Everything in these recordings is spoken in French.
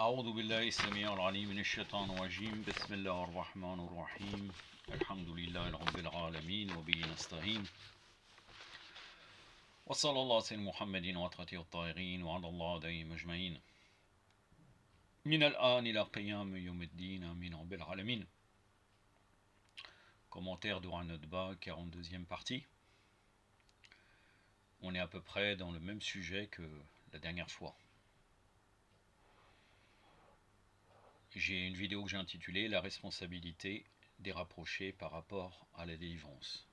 أعوذ بالله السميع العليم من الشيطان الرجيم بسم الله الرحمن الرحيم الحمد لله رب العالمين وبه نستعين وصلى الله على سيدنا محمد وعلى الطاهرين وعلى الله دائم أجمعين من الآن إلى قيام يوم الدين آمين رب العالمين. Commentaire de Ranodba, 42e partie. On est à peu près dans le même sujet que la dernière fois. J'ai une vidéo que j'ai intitulée La responsabilité des rapprochés par rapport à la délivrance.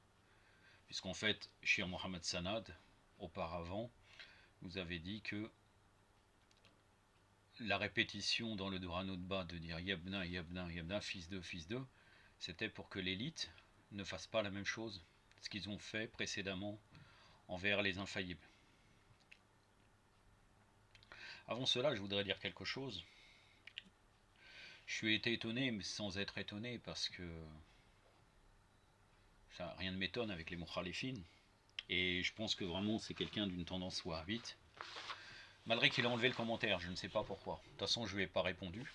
Puisqu'en fait, Cheikh Mohamed Sanad, auparavant, nous avait dit que la répétition dans le Duranotba de dire Yabna, Yabna, Yabna, fils de, c'était pour que l'élite ne fasse pas la même chose, ce qu'ils ont fait précédemment envers les infaillibles. Avant cela, je voudrais dire quelque chose. Je suis été étonné, mais sans être étonné, parce que ça, rien ne m'étonne avec les mukhalifines. Et je pense que vraiment c'est quelqu'un d'une tendance wahhabite. Malgré qu'il a enlevé le commentaire, je ne sais pas pourquoi. De toute façon, je ne lui ai pas répondu.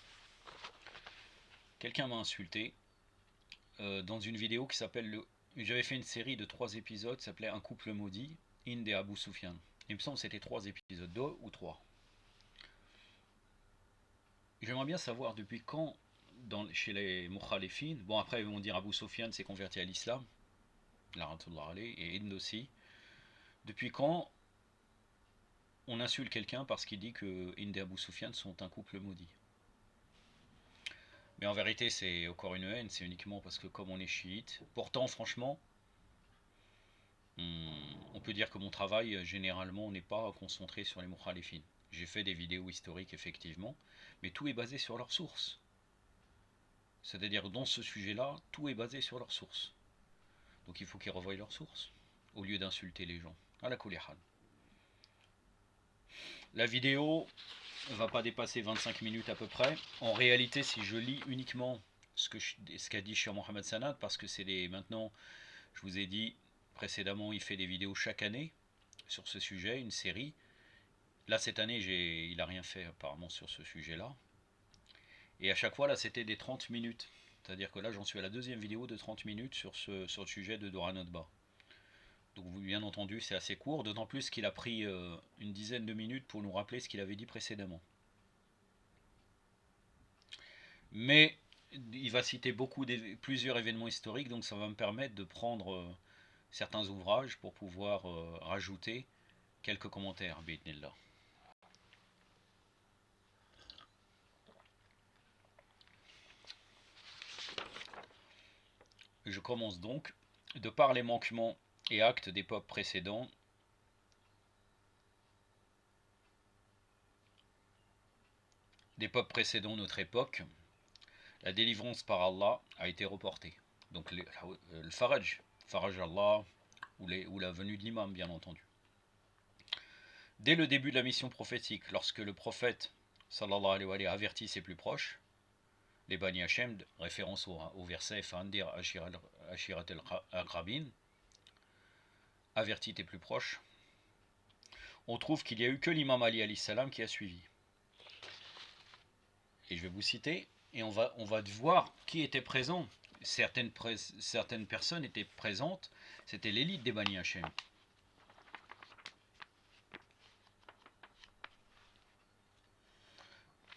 Quelqu'un m'a insulté dans une vidéo qui s'appelle J'avais fait une série de 3 épisodes qui s'appelait Un couple maudit, Hind et Abu Sufyan. Il me semble que c'était 3 épisodes, 2 ou 3. J'aimerais bien savoir depuis quand, chez les mukhalifines, bon après ils vont dire Abu Sufyan s'est converti à l'islam, et Hind aussi, depuis quand on insulte quelqu'un parce qu'il dit que Hind et Abu Sufyan sont un couple maudit. Mais en vérité, c'est encore une haine, c'est uniquement parce que comme on est chiite, pourtant franchement, on peut dire que mon travail, généralement, n'est pas concentré sur les mukhalifines. J'ai fait des vidéos historiques, effectivement, mais tout est basé sur leurs sources. C'est-à-dire, dans ce sujet-là, tout est basé sur leurs sources. Donc il faut qu'ils revoient leurs sources, au lieu d'insulter les gens. À la kulihal. La vidéo ne va pas dépasser 25 minutes à peu près. En réalité, si je lis uniquement ce qu'a dit Cheikh Mohamed Sanad, parce que c'est maintenant, je vous ai dit précédemment, il fait des vidéos chaque année sur ce sujet, une série. Là, cette année, il n'a rien fait apparemment sur ce sujet-là. Et à chaque fois, là, c'était des 30 minutes. C'est-à-dire que là, j'en suis à la deuxième vidéo de 30 minutes sur le sujet de Doranotba. Donc, bien entendu, c'est assez court, d'autant plus qu'il a pris une dizaine de minutes pour nous rappeler ce qu'il avait dit précédemment. Mais il va citer plusieurs événements historiques, donc ça va me permettre de prendre certains ouvrages pour pouvoir rajouter quelques commentaires. Bismillah. Je commence donc. De par les manquements et actes des peuples précédents, notre époque, la délivrance par Allah a été reportée. Donc le faraj Allah, ou la venue de l'imam, bien entendu. Dès le début de la mission prophétique, lorsque le prophète sallallahu alayhi wa sallam avertit ses plus proches, les Bani Hachem, référence au verset Fandir Ashirat al-Aqrabin, avertis tes plus proches, on trouve qu'il n'y a eu que l'imam Ali alayhi salam qui a suivi. Et je vais vous citer, et on va voir qui était présent. Certaines personnes étaient présentes, c'était l'élite des Bani Hachem.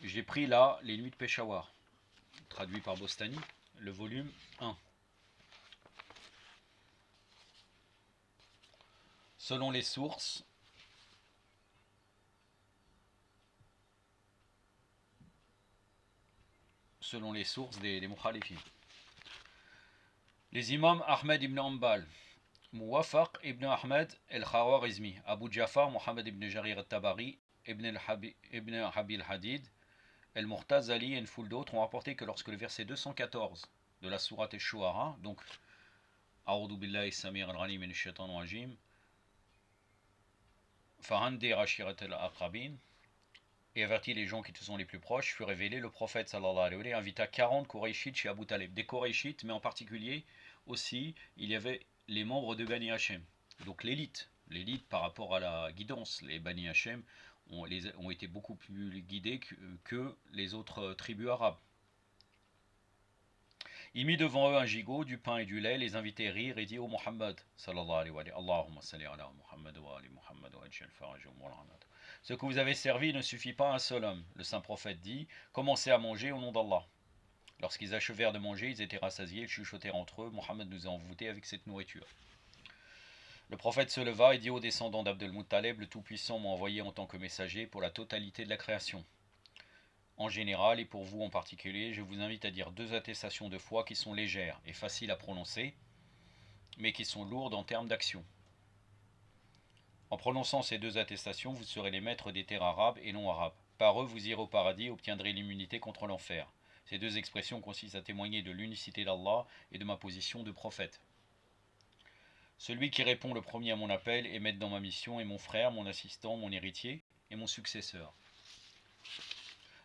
J'ai pris là les nuits de Peshawar, traduit par Bostani, le volume 1. Selon les sources, des mukhalifin. Les imams Ahmed ibn Hanbal, Muwafaq ibn Ahmed el-Khawarizmi, Abu Jafar, Mohamed ibn Jarir al-Tabari, ibn Habil Hadid, el-Murtazali et une foule d'autres ont rapporté que lorsque le verset 214 de la sourate Ash-Shu'ara, donc A'udhu billahi samir al-Ghani min ash-shaytan rajim, Fahandi Rashirat al-Aqrabin, et avertit les gens qui te sont les plus proches, fut révélé, le prophète sallallahu alayhi wa sallam invita 40 Qurayshites chez Abu Talib. Des Qurayshites, mais en particulier aussi, il y avait les membres de Bani Hachem. Donc l'élite par rapport à la guidance. Les Bani Hachem ont été beaucoup plus guidés que les autres tribus arabes. Il mit devant eux un gigot, du pain et du lait, les invitait à rire et dit: Ô Muhammad, sallallahu alayhi wa sallam, Allahumma salli ala Muhammad wa ali Muhammad wa ajal farajahum wa al-anat. Ce que vous avez servi ne suffit pas à un seul homme. Le saint prophète dit: Commencez à manger au nom d'Allah. Lorsqu'ils achevèrent de manger, ils étaient rassasiés, ils chuchotèrent entre eux: Mohammed nous a envoûtés avec cette nourriture. Le prophète se leva et dit aux descendants d'Abdel Muttalib: Le Tout-Puissant m'a envoyé en tant que messager pour la totalité de la création. En général, et pour vous en particulier, je vous invite à dire 2 attestations de foi qui sont légères et faciles à prononcer, mais qui sont lourdes en termes d'action. En prononçant ces 2 attestations, vous serez les maîtres des terres arabes et non arabes. Par eux, vous irez au paradis et obtiendrez l'immunité contre l'enfer. Ces 2 expressions consistent à témoigner de l'unicité d'Allah et de ma position de prophète. Celui qui répond le premier à mon appel et m'aide dans ma mission est mon frère, mon assistant, mon héritier et mon successeur.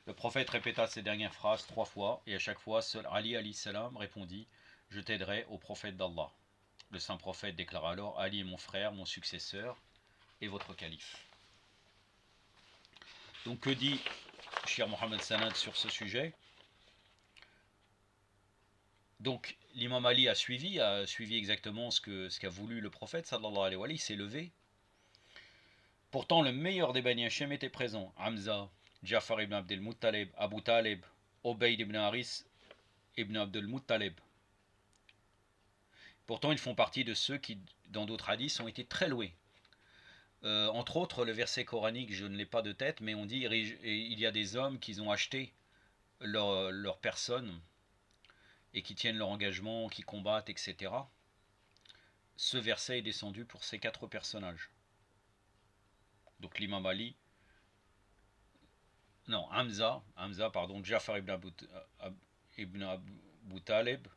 Le prophète répéta ces dernières phrases 3 fois, et à chaque fois, seul Ali alayhi salam répondit: Je t'aiderai au prophète d'Allah. Le saint prophète déclara alors: Ali est mon frère, mon successeur et votre calife. Donc que dit Cheikh Mohammed Sanad sur ce sujet? Donc l'imam Ali a suivi exactement ce qu'a voulu le prophète sallallahu alayhi wa sallam. Il s'est levé. Pourtant le meilleur des Bani Hachem était présent: Hamza, Jafar ibn Abdel Muttalib, Abu Talib, Obeid ibn Haris ibn Abdel Muttalib. Pourtant ils font partie de ceux qui, dans d'autres hadiths, ont été très loués. Entre autres, le verset coranique, je ne l'ai pas de tête, mais on dit: il y a des hommes qui ont acheté leur personne et qui tiennent leur engagement, qui combattent, etc. Ce verset est descendu pour ces 4 personnages. Donc l'imam Ali, non, Hamza, pardon, Jafar ibn Abu Talib,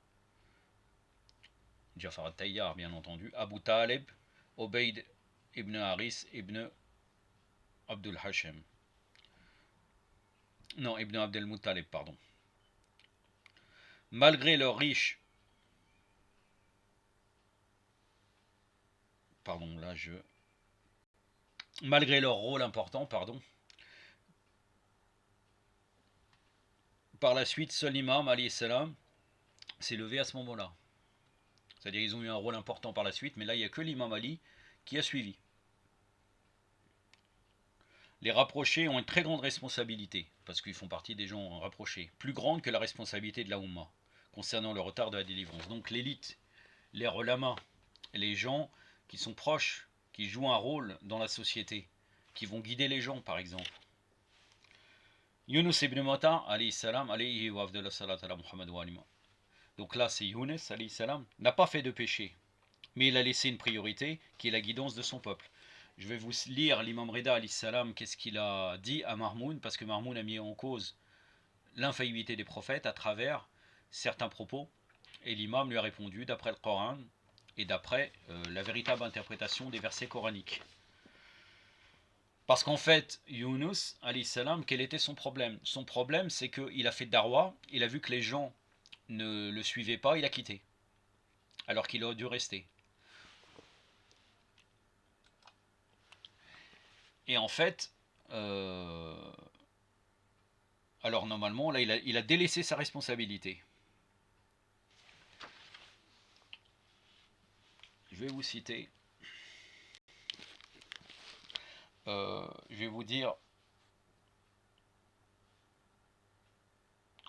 Jafar al-Tayyar bien entendu, Abu Talib, Obeid ibn Haris ibn Abdul Hashem. Non, ibn Abdel Muttalib, pardon. Malgré leur riche... Pardon, là je... Malgré leur rôle important, pardon. Par la suite, seul l'imam, alayhi salam, s'est levé à ce moment-là. C'est-à-dire ils ont eu un rôle important par la suite, mais là il n'y a que l'imam Ali qui a suivi. Les rapprochés ont une très grande responsabilité, parce qu'ils font partie des gens rapprochés, plus grande que la responsabilité de la Oumma, concernant le retard de la délivrance. Donc l'élite, les relamas, les gens qui sont proches, qui jouent un rôle dans la société, qui vont guider les gens par exemple. Yunus ibn Matta, alayhi salam, alayhi wa afdallah salat ala Muhammad wa alima. Donc là c'est Yunus, alayhi salam, n'a pas fait de péché, mais il a laissé une priorité qui est la guidance de son peuple. Je vais vous lire l'imam Rida alayhi salam, qu'est-ce qu'il a dit à Marmoun, parce que Marmoun a mis en cause l'infaillibilité des prophètes à travers certains propos, et l'imam lui a répondu d'après le Coran et d'après la véritable interprétation des versets coraniques. Parce qu'en fait, Yunus, alayhi salam, quel était son problème? Son problème, c'est qu'il a fait darwa, il a vu que les gens ne le suivaient pas, il a quitté, alors qu'il aurait dû rester. Et en fait, alors normalement, là, il a délaissé sa responsabilité. Je vais vous citer. Je vais vous dire.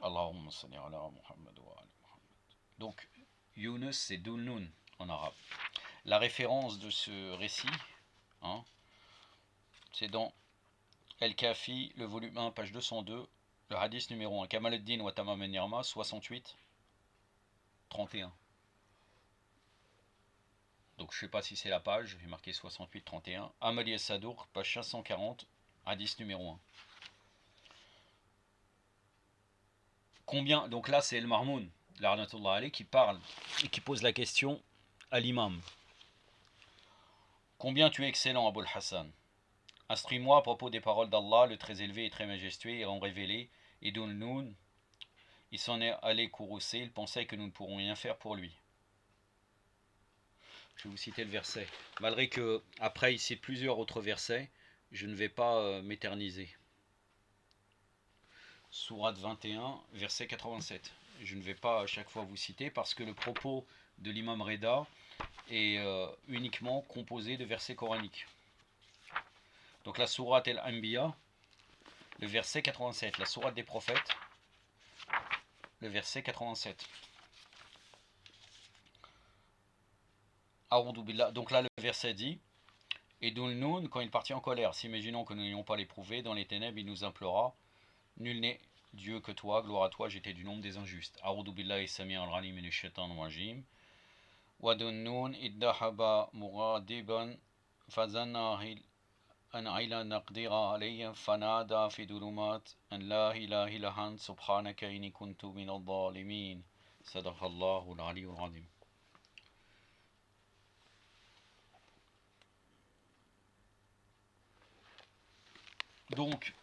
Allahumma salli ala Muhammad wa ali Muhammad. Donc, Yunus, c'est Dulnun en arabe. La référence de ce récit, hein, c'est dans El-Kafi, le volume 1, page 202, le hadith numéro 1, Kamal ad-Din wa Tamam an-Nirma, 68, 31. Donc je ne sais pas si c'est la page, j'ai marqué 68-31. Amali es-Sadour, page 540, hadith numéro 1. Combien, donc là c'est El Marmoun, l'Arnatullah Ali, qui parle et qui pose la question à l'imam. Combien tu es excellent, Abul Hassan. Instruis-moi à propos des paroles d'Allah, le très élevé et très majestueux, et en révélé, et Dun-Nun, il s'en est allé courroucer, il pensait que nous ne pourrons rien faire pour lui. Je vais vous citer le verset. Malgré que après il cite plusieurs autres versets, je ne vais pas m'éterniser. Sourate 21, verset 87. Je ne vais pas à chaque fois vous citer parce que le propos de l'imam Reda est uniquement composé de versets coraniques. Donc la sourate El-Anbiya, le verset 87. La sourate des prophètes, le verset 87. Donc là le verset dit, et Dul-Nun, quand il partit en colère, s'imaginons que nous n'ayons pas l'éprouvé, dans les ténèbres il nous implora, nul n'est Dieu que toi, gloire à toi, j'étais du nombre des injustes. A'udhu billahi sami' al-ghalim minash shaitan rajim. Wa Dun-Nun iddahaba mughadiban fazanna an ila naqdira alayhi fanada fi dulumat an la ilaha illa ant subhanaka inni kuntu minadh dhalimin. Sadaqallahu al-aliyyul azim. Donc,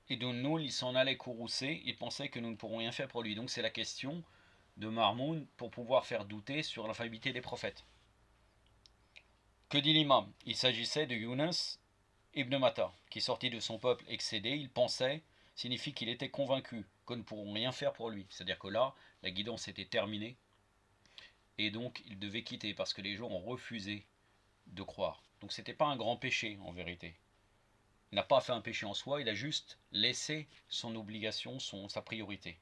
et Dun-Nun, il s'en allait courroucer, il pensait que nous ne pourrons rien faire pour lui. Donc c'est la question de Marmoun pour pouvoir faire douter sur l'infaillibilité des prophètes. Que dit l'imam? Il s'agissait de Yunus ibn Matta, qui sortit de son peuple excédé, il pensait, signifie qu'il était convaincu que nous ne pourrons rien faire pour lui. C'est-à-dire que là, la guidance était terminée, et donc il devait quitter, parce que les gens ont refusé de croire. Donc c'était pas un grand péché, en vérité. Il n'a pas fait un péché en soi, il a juste laissé son obligation, sa priorité.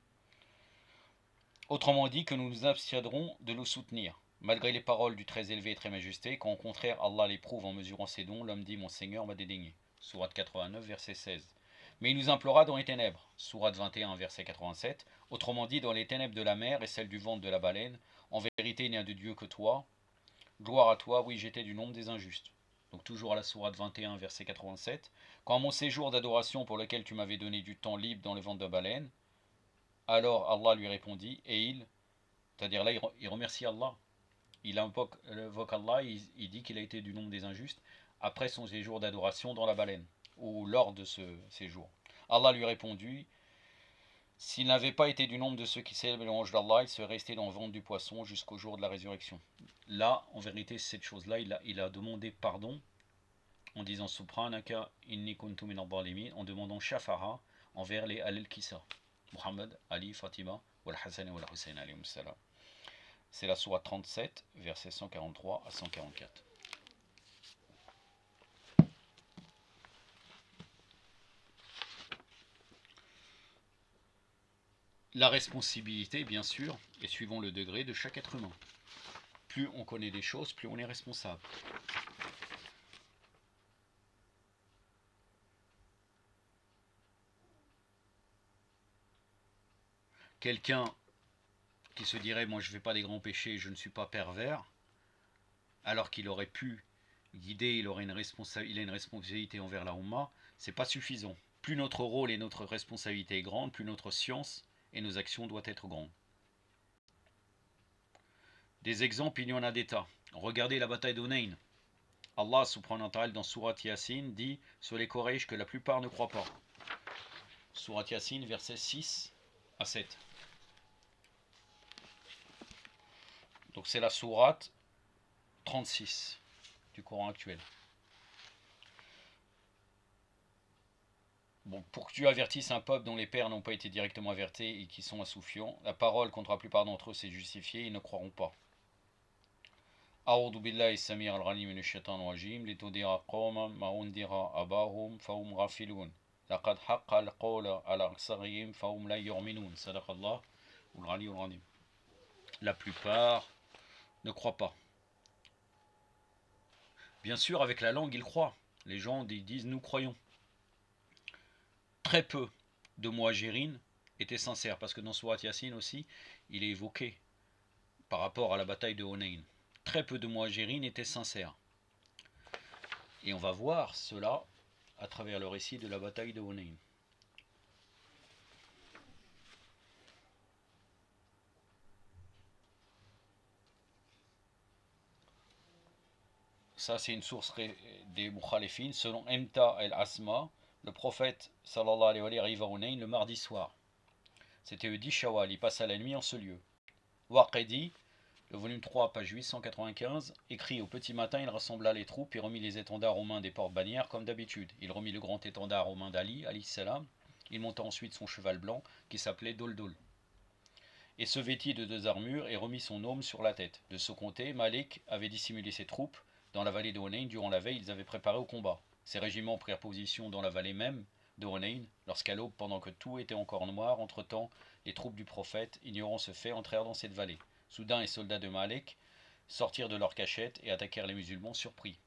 Autrement dit, que nous nous abstiendrons de le soutenir. Malgré les paroles du très élevé et très majesté, quand au contraire Allah l'éprouve en mesurant ses dons, l'homme dit mon Seigneur m'a dédaigné. Sourate 89, verset 16. Mais il nous implora dans les ténèbres. Sourate 21, verset 87. Autrement dit, dans les ténèbres de la mer et celles du ventre de la baleine, en vérité il n'y a de Dieu que toi. Gloire à toi, oui j'étais du nombre des injustes. Donc toujours à la sourate 21, verset 87. Quand à mon séjour d'adoration pour lequel tu m'avais donné du temps libre dans le ventre de la baleine, alors Allah lui répondit, et c'est-à-dire là il remercie Allah. Il invoque Allah, il dit qu'il a été du nombre des injustes après son séjour d'adoration dans la baleine, ou lors de ce séjour. Allah lui répondit, s'il n'avait pas été du nombre de ceux qui célèbrent l'ange d'Allah, il serait resté dans le ventre du poisson jusqu'au jour de la résurrection. Là, en vérité, cette chose-là, il a demandé pardon en disant Subhanaka inni kuntu min al-zalimin, en demandant shafara envers les Al-Kisa, Muhammad, Ali, Fatima, wal Hassan et wal Hussein alayhim salam. C'est la sourate 37, versets 143 à 144. La responsabilité, bien sûr, est suivant le degré de chaque être humain. Plus on connaît des choses, plus on est responsable. Quelqu'un qui se dirait moi je ne fais pas des grands péchés, je ne suis pas pervers, alors qu'il aurait pu guider, il a une responsabilité envers la Ummah, c'est pas suffisant. Plus notre rôle et notre responsabilité est grande, plus notre science et nos actions doivent être grandes. Des exemples, il y en a des tas. Regardez la bataille d'Hunayn. Allah subhanahu wa ta'ala dans Surat Yasin dit sur les Quraysh que la plupart ne croient pas. Surat Yasin, versets 6 à 7. Donc c'est la sourate 36 du Coran actuel. Bon, pour que tu avertisses un peuple dont les pères n'ont pas été directement avertis et qui sont insouciants, la parole contre la plupart d'entre eux s'est justifiée, ils ne croiront pas. A'udhu billahi samir al-ghalim minash shaitanir rajim litudira qawman ma undira abahum fahum ghafilun laqad haqqa al-qawla ala aksarihim fahum la yu'minun. Sadaqallahu al-aliyyul azim. La plupart ne croient pas. Bien sûr, avec la langue, ils croient. Les gens disent nous croyons. Très peu de muhajirines étaient sincères, parce que dans Surat Yasin aussi, il est évoqué par rapport à la bataille de Hunayn. Très peu de muhajirines étaient sincères. Et on va voir cela à travers le récit de la bataille de Hunayn. Ça, c'est une source des Mukhalifin. Selon Emta el-Asma, le prophète sallallahu alayhi wa sallam arrive à Hunayn le mardi soir. C'était le 10 Shawwal, il passa la nuit en ce lieu. Waqidi, Le volume 3, page 895, écrit: Au petit matin, il rassembla les troupes et remit les étendards aux mains des porte-bannières comme d'habitude. Il remit le grand étendard aux mains d'Ali, alayhi salam. Il monta ensuite son cheval blanc, qui s'appelait Doldol, et se vêtit de 2 armures et remit son aume sur la tête. De ce côté, Malik avait dissimulé ses troupes dans la vallée de Hunayn. Durant la veille, ils avaient préparé au combat. Ces régiments prirent position dans la vallée même de Hunayn, lorsqu'à l'aube, pendant que tout était encore noir. Entre-temps, les troupes du prophète, ignorant ce fait, entrèrent dans cette vallée. Soudain, les soldats de Malik sortirent de leur cachette et attaquèrent les musulmans surpris.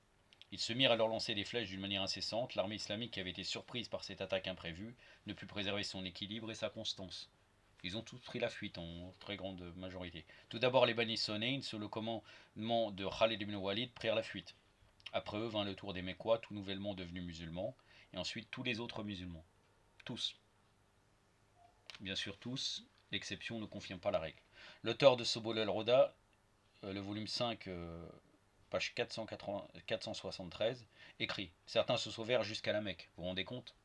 Ils se mirent à leur lancer des flèches d'une manière incessante. L'armée islamique, qui avait été surprise par cette attaque imprévue, ne put préserver son équilibre et sa constance. Ils ont tous pris la fuite en très grande majorité. Tout d'abord, les Bani Sonayn, sous le commandement de Khalid ibn Walid, prirent la fuite. Après eux vint le tour des Mécois, tout nouvellement devenus musulmans, et ensuite tous les autres musulmans. Tous. Bien sûr tous, l'exception ne confirme pas la règle. L'auteur de Sobol al-Roda, le volume 5, page 473, écrit: Certains se sauvèrent jusqu'à la Mecque. Vous vous rendez compte?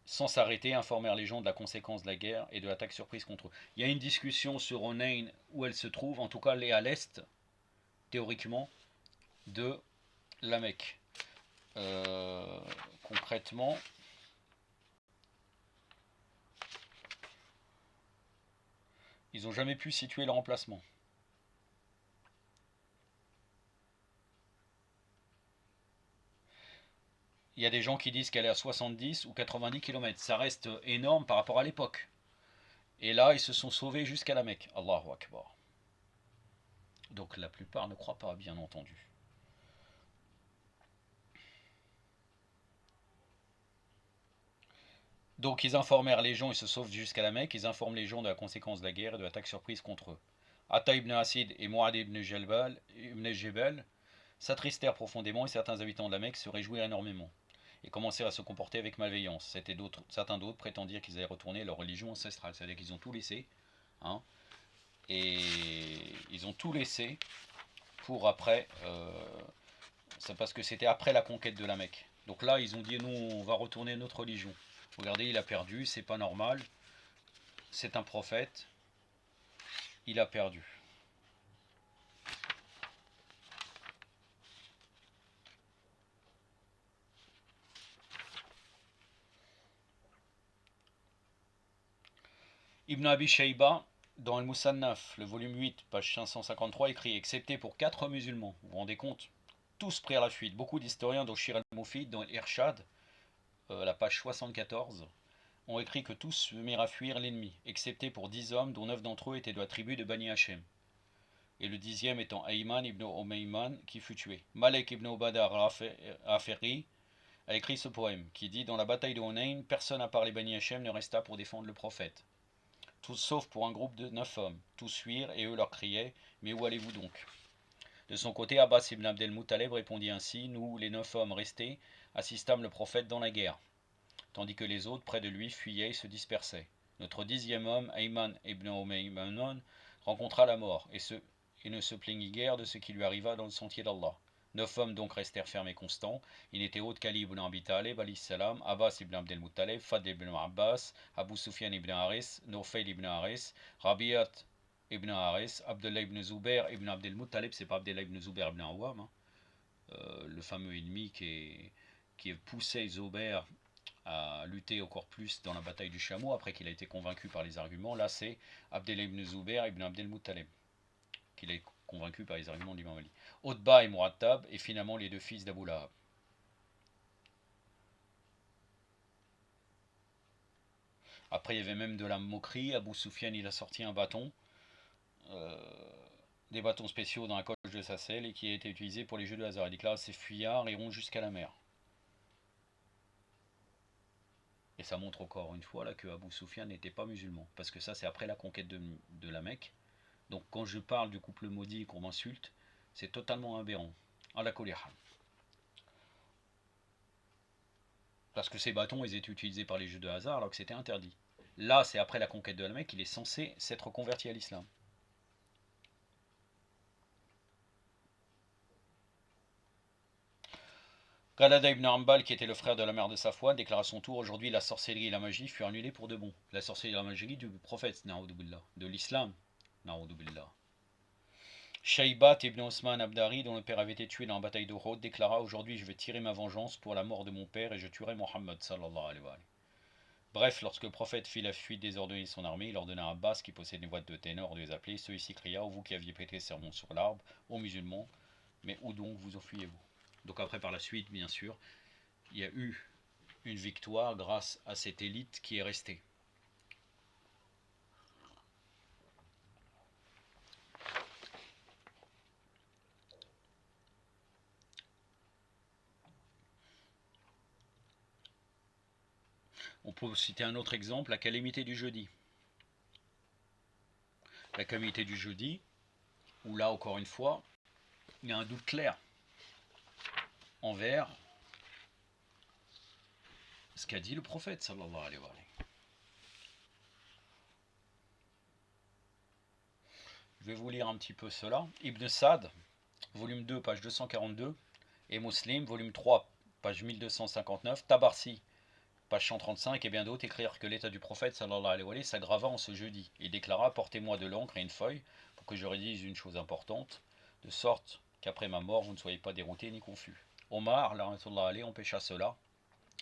Sans s'arrêter, informèrent les gens de la conséquence de la guerre et de l'attaque surprise contre eux. Il y a une discussion sur Hunayn, où elle se trouve, en tout cas elle est à l'est, théoriquement, de la Mecque. Concrètement, ils n'ont jamais pu situer leur emplacement. Il y a des gens qui disent qu'elle est à 70 ou 90 km. Ça reste énorme par rapport à l'époque. Et là, ils se sont sauvés jusqu'à la Mecque. Allahu Akbar. Donc la plupart ne croient pas, bien entendu. Donc ils informèrent les gens, ils se sauvent jusqu'à la Mecque, ils informent les gens de la conséquence de la guerre et de l'attaque surprise contre eux. Atta ibn Asid et Mu'ad ibn Jebel s'attristèrent profondément et certains habitants de la Mecque se réjouirent énormément et commencèrent à se comporter avec malveillance. Certains d'autres prétendirent qu'ils allaient retourner à leur religion ancestrale, c'est-à-dire qu'ils ont tout laissé, hein, et ils ont tout laissé pour après, c'est parce que c'était après la conquête de la Mecque. Donc là, ils ont dit: nous, on va retourner à notre religion. Regardez, il a perdu, c'est pas normal, c'est un prophète, il a perdu. Ibn Abi Shayba, dans Al-Musannaf, le volume 8, page 553, écrit: excepté pour 4 musulmans. Vous vous rendez compte? Tous prirent la fuite. Beaucoup d'historiens, dont Shir al-Mufid, dans l'Irshad, la page 74, ont écrit que tous se mirent à fuir l'ennemi, excepté pour 10 hommes, dont 9 d'entre eux étaient de la tribu de Bani Hachem. Et le 10e étant Ayman ibn Umayman, qui fut tué. Malek ibn Ubada Raferi a écrit ce poème, qui dit: dans la bataille de Hunayn, personne à part les Bani Hachem ne resta pour défendre le prophète. Tous sauf pour un groupe de 9 hommes. Tous fuirent et eux leur criaient: mais où allez-vous donc? De son côté, Abbas ibn Abdel Muttaleb répondit ainsi: nous, les 9 hommes restés, assistâmes le prophète dans la guerre, tandis que les autres près de lui fuyaient et se dispersaient. Notre 10e homme, Ayman ibn Umayman, rencontra la mort et ne se plaignit guère de ce qui lui arriva dans le sentier d'Allah. 9 hommes donc restèrent fermes et constants. Ils n'étaient autres qu'Ali ibn Abi Talib, alayhi salam, Abbas ibn Abdel Muttaleb, Fadl ibn Abbas, Abu Sufyan ibn Haris, Nufayl ibn Haris, Rabiat ibn Haris, Abdullah ibn Zubair ibn Abdel Muttaleb, c'est pas Abdullah ibn Zubair ibn Awam, hein, le fameux ennemi qui poussait Zubair à lutter encore plus dans la bataille du chameau après qu'il a été convaincu par les arguments. Là, c'est Abdullah ibn Zubair ibn Abdel Muttaleb qu'il est convaincu par les arguments d'Imam Ali. Utba et Murattab, et finalement les 2 fils d'Abu Lahab. Après, il y avait même de la moquerie. Abu Sufyan, il a sorti un bâton, des bâtons spéciaux dans la coche de sa selle, et qui a été utilisé pour les jeux de hasard. Il dit que là, ces fuyards iront jusqu'à la mer. Et ça montre encore une fois là que Abu Sufyan n'était pas musulman, parce que ça, c'est après la conquête de la Mecque. Donc quand je parle du couple maudit et qu'on m'insulte, c'est totalement aberrant. À la colère. Parce que ces bâtons, ils étaient utilisés par les jeux de hasard alors que c'était interdit. Là, c'est après la conquête de la Mecque qu'il est censé s'être converti à l'islam. Qalada ibn Ambal, qui était le frère de la mère de Safwan, déclara à son tour: aujourd'hui la sorcellerie et la magie furent annulées pour de bon. La sorcellerie et la magie du prophète, de l'islam. Na'oudou billah. Shaybat ibn Osman Abdari, dont le père avait été tué dans la bataille d'Uhud, déclara: aujourd'hui je vais tirer ma vengeance pour la mort de mon père et je tuerai Mohammed sallallahu alayhi wa sallam. Bref, lorsque le prophète fit la fuite désordonnée de son armée, il ordonna à Abbas, qui possédait une voix de ténor, de les appeler. Celui-ci cria: ô vous qui aviez prêté serment sur l'arbre, aux musulmans, mais où donc vous enfuyez-vous? Donc après, par la suite, bien sûr, il y a eu une victoire grâce à cette élite qui est restée. On peut citer un autre exemple, la calamité du jeudi. La calamité du jeudi, où là encore une fois, il y a un doute clair envers ce qu'a dit le prophète sallallahu alayhi wa sallam. Je vais vous lire un petit peu cela. Ibn Sa'd, volume 2, page 242, et Muslim, volume 3, page 1259, Tabarsi, page 135, et bien d'autres écrire que l'état du prophète sallallahu alayhi wa sallam s'aggrava en ce jeudi. Il déclara: portez-moi de l'encre et une feuille pour que je rédige une chose importante, de sorte qu'après ma mort vous ne soyez pas déroutés ni confus. Omar, la'natullah alayhi, empêcha cela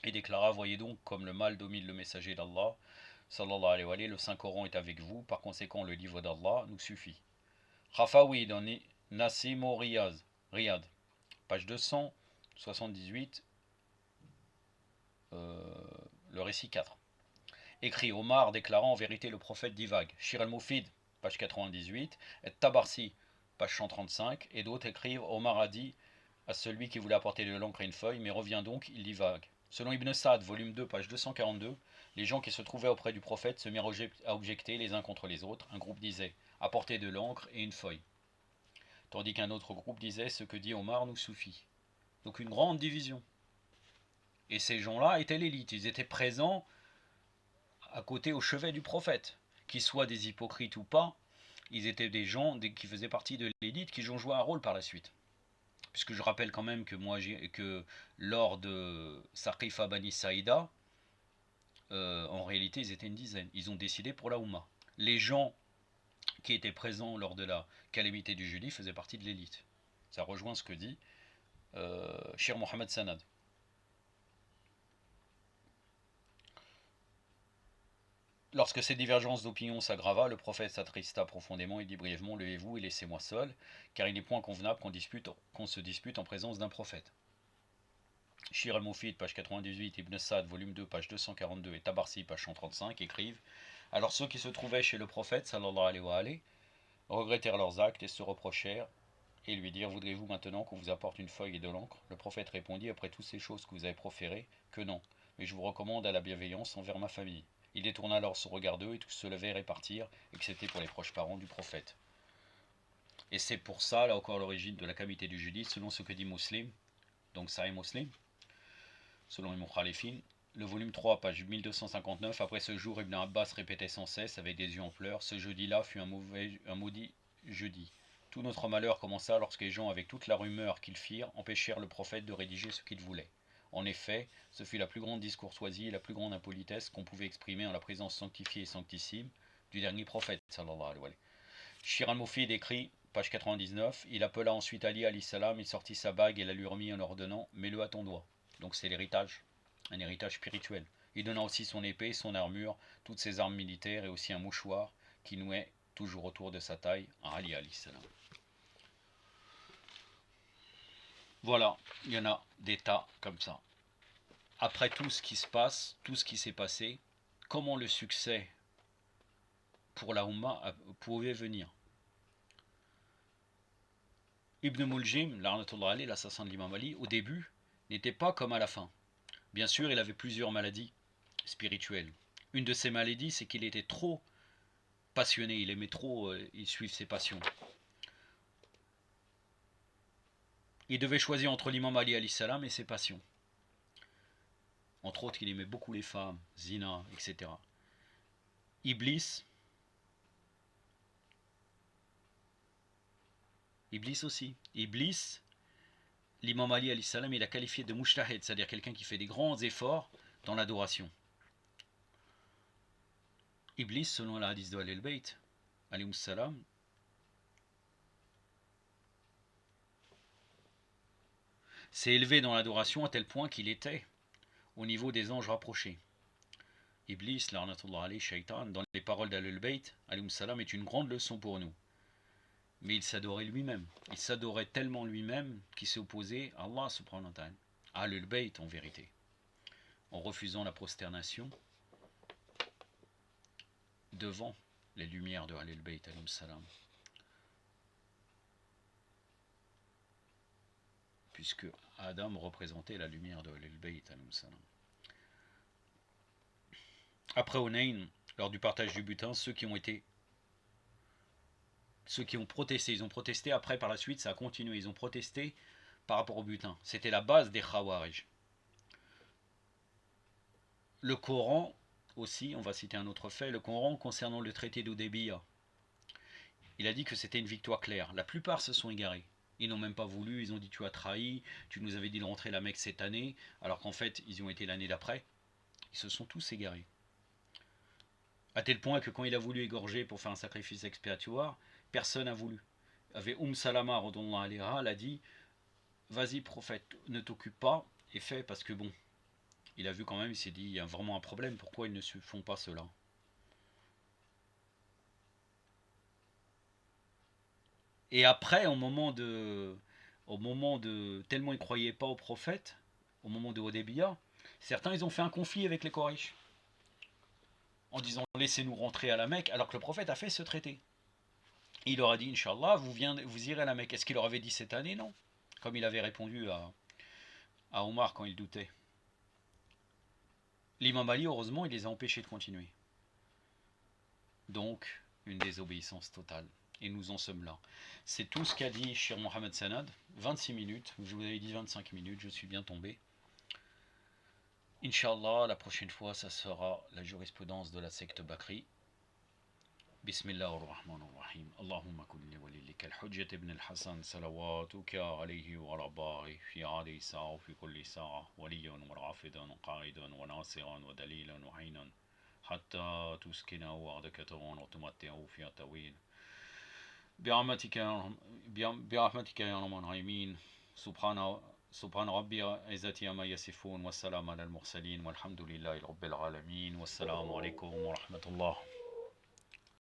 et déclara: voyez donc comme le mal domine le messager d'Allah sallallahu alayhi wa sallam, le Saint-Coran est avec vous, par conséquent le livre d'Allah nous suffit. Khafawi dans Nasimo Riyad, page 278, le récit 4. Écrit Omar déclarant: en vérité le prophète divague. Shir al-Mufid, page 98, et Tabarsi, page 135, et d'autres écrivent: Omar a dit à celui qui voulait apporter de l'encre et une feuille: mais reviens donc, il divague. Selon Ibn Sa'd, volume 2, page 242, les gens qui se trouvaient auprès du prophète se mirent à objecter les uns contre les autres. Un groupe disait: apportez de l'encre et une feuille. Tandis qu'un autre groupe disait: ce que dit Omar nous suffit. Donc une grande division. Et ces gens-là étaient l'élite, ils étaient présents à côté, au chevet du prophète. Qu'ils soient des hypocrites ou pas, ils étaient des gens qui faisaient partie de l'élite, qui ont joué un rôle par la suite. Puisque je rappelle quand même que lors de Saqifa Bani Saïda, en réalité ils étaient une dizaine. Ils ont décidé pour la Oumma. Les gens qui étaient présents lors de la calamité du jeudi faisaient partie de l'élite. Ça rejoint ce que dit Shir Mohammed Sanad. Lorsque ces divergences d'opinion s'aggrava, le prophète s'attrista profondément et dit brièvement: levez-vous et laissez-moi seul, car il n'est point convenable qu'on se dispute en présence d'un prophète. Shir al-Mufid, page 98, Ibn Sa'd, volume 2, page 242, et Tabarsi, page 135, écrivent: alors ceux qui se trouvaient chez le prophète, sallallahu alayhi wa sallam, regrettèrent leurs actes et se reprochèrent, et lui dirent: voudrez-vous maintenant qu'on vous apporte une feuille et de l'encre? Le prophète répondit: après toutes ces choses que vous avez proférées, que non, mais je vous recommande à la bienveillance envers ma famille. Il détourna alors son regard d'eux, et tous se levèrent et partirent, excepté pour les proches parents du prophète. Et c'est pour ça, là encore, l'origine de la calamité du jeudi, selon ce que dit Muslim, donc Sahih Muslim, selon Ibn Khalifin, le volume 3, page 1259. Après ce jour, Ibn Abbas répétait sans cesse, avec des yeux en pleurs: ce jeudi-là fut un maudit jeudi. Tout notre malheur commença lorsque les gens, avec toute la rumeur qu'ils firent, empêchèrent le prophète de rédiger ce qu'il voulait. En effet, ce fut la plus grande discourtoisie et la plus grande impolitesse qu'on pouvait exprimer en la présence sanctifiée et sanctissime du dernier prophète, sallallahu alayhi wa sallam. Shir al-Mufid écrit, page 99, il appela ensuite Ali alayhi salam, il sortit sa bague et la lui remit en ordonnant: mets-le à ton doigt. Donc c'est l'héritage, un héritage spirituel. Il donna aussi son épée, son armure, toutes ses armes militaires et aussi un mouchoir qui nouait toujours autour de sa taille à Ali alayhi salam. Voilà, il y en a des tas comme ça. Après tout ce qui se passe, tout ce qui s'est passé, comment le succès pour la Ummah pouvait venir? Ibn Muljim, l'assassin de l'imam Ali, au début, n'était pas comme à la fin. Bien sûr, il avait plusieurs maladies spirituelles. Une de ces maladies, c'est qu'il était trop passionné, il aimait trop suivre ses passions. Il devait choisir entre l'imam Ali alayhi salam et ses passions. Entre autres, il aimait beaucoup les femmes, zina, etc. Iblis aussi. Iblis, l'imam Ali alayhi salam, il a qualifié de mujtahid, c'est-à-dire quelqu'un qui fait des grands efforts dans l'adoration. Iblis, selon la hadith de Al-Bayt, alayhi salam, s'est élevé dans l'adoration à tel point qu'il était au niveau des anges rapprochés. Iblis, l'arnatullah alayhi, shaitan, dans les paroles d'Al Bayt, alayhi salam, est une grande leçon pour nous. Mais il s'adorait lui-même. Il s'adorait tellement lui-même qu'il s'est opposé à Allah subhanahu wa ta'ala, à Al Bayt en vérité, en refusant la prosternation devant les lumières de Al Bayt alayhi salam. Puisque Adam représentait la lumière de Al Bayt alayhi salam. Après Hunayn, lors du partage du butin, ceux qui ont protesté, ils ont protesté après par la suite, ça a continué, ils ont protesté par rapport au butin. C'était la base des Khawarij. Le Coran aussi, on va citer un autre fait, le Coran concernant le traité d'Hudaybiya. Il a dit que c'était une victoire claire. La plupart se sont égarés. Ils n'ont même pas voulu, ils ont dit tu as trahi, tu nous avais dit de rentrer la Mecque cette année, alors qu'en fait ils y ont été l'année d'après. Ils se sont tous égarés. À tel point que quand il a voulu égorger pour faire un sacrifice expiatoire, personne n'a voulu. Avait Salama, radhiyallahu anha, elle a dit vas-y prophète, ne t'occupe pas et fais parce que bon, il a vu quand même, il s'est dit il y a vraiment un problème, pourquoi ils ne se font pas cela? Et après, au moment de tellement ils croyaient pas au prophète, au moment de Hodébia, certains ils ont fait un conflit avec les Quraysh en disant laissez-nous rentrer à la Mecque, alors que le prophète a fait ce traité. Et il leur a dit Inch'Allah, vous irez à la Mecque. Est-ce qu'il leur avait dit cette année? Non. Comme il avait répondu à Omar quand il doutait. L'imam Ali, heureusement, il les a empêchés de continuer. Donc, une désobéissance totale. Et nous en sommes là. C'est tout ce qu'a dit Cheikh Mohamed Sanad. 26 minutes. Je vous avais dit 25 minutes. Je suis bien tombé. Inch'Allah, la prochaine fois, ça sera la jurisprudence de la secte Bakri. بسم الله الرحمن الرحيم اللهم كن لوليك الحجة ابن الحسن صلواتك عليه وعلى آبائه في هذه الساعة وفي كل ساعة وليا ورافدا وقائدا وناصرا ودليلا وعينا حتى تسكنه وعدك طوعا وتمتعه فيها طويل برحمتك يا رب العالمين سبحان ربي عزتي عما يصفون والسلام على المرسلين والحمد لله رب العالمين والسلام عليكم ورحمة الله